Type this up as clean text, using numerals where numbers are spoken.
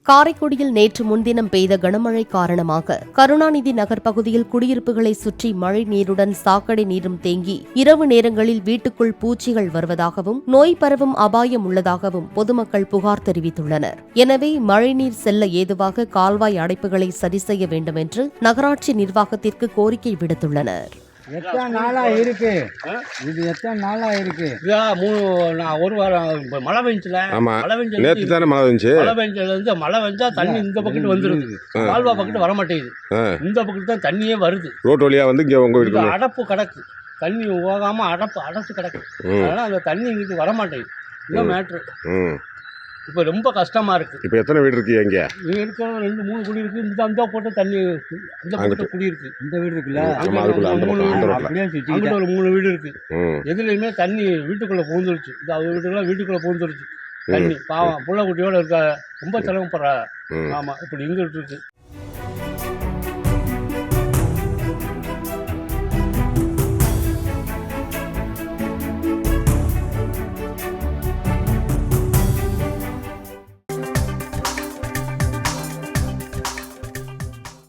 காரைக்குடியில் நேற்று முன்தினம் பெய்த கனமழை காரணமாக கருணாநிதி நகர் பகுதியில் குடியிருப்புகளை சுற்றி மழை நீருடன் சாக்கடை நீரும் தேங்கி இரவு நேரங்களில் வீட்டுக்குள் பூச்சிகள் வருவதாகவும் நோய் பரவும் அபாயம் உள்ளதாகவும் பொதுமக்கள் புகார் தெரிவித்துள்ளனர். எனவே மழைநீர் செல்ல ஏதுவாக கால்வாய் அடைப்புகளை சரி செய்ய வேண்டும் என்று நகராட்சி நிர்வாகத்திற்கு கோரிக்கை விடுத்துள்ளனர். எத்தனை நாளா இருக்கு இது? எத்தனை நாளா இருக்கு? ஒரு வாரம் மழை பெஞ்சுல நேற்று தானே மழை பெஞ்சு. மழை பெஞ்சதுல மழை பெஞ்சா தண்ணி இந்த பக்கத்து வந்துருது, கால்வா பக்கத்து வர மாட்டேங்குது. இந்த பக்கத்து தான் தண்ணியே வருது. ரோட் வழியா வந்து இங்க உங்க வீட்டுக்கு அடப்பு கிடக்கு, தண்ணி போகாம அடைச்சு கிடக்கு. அதனால அந்த தண்ணி இங்கிட்டு வர மாட்டேங்குது. இதுதான் மேட்ரு. இப்போ ரொம்ப கஷ்டமா இருக்கு. இப்போ எத்தனை வீடு இருக்கு? எங்க இருக்கிற 2-3 குடி இருக்கு. இந்த போட்டு தண்ணி அந்த போட்டு குடி இருக்கு. இந்த வீடு இருக்குல்ல, அங்கிட்ட ஒரு 3 வீடு இருக்கு. எதுலையுமே தண்ணி வீட்டுக்குள்ள பூந்துருச்சு. இந்த வீட்டுக்குள்ள பூந்துருச்சு தண்ணி. பாவம் புள்ள குட்டியோட இருக்க ரொம்ப சிரமப்படுற. ஆமா, இப்படி இங்கிட்டு இருக்கு.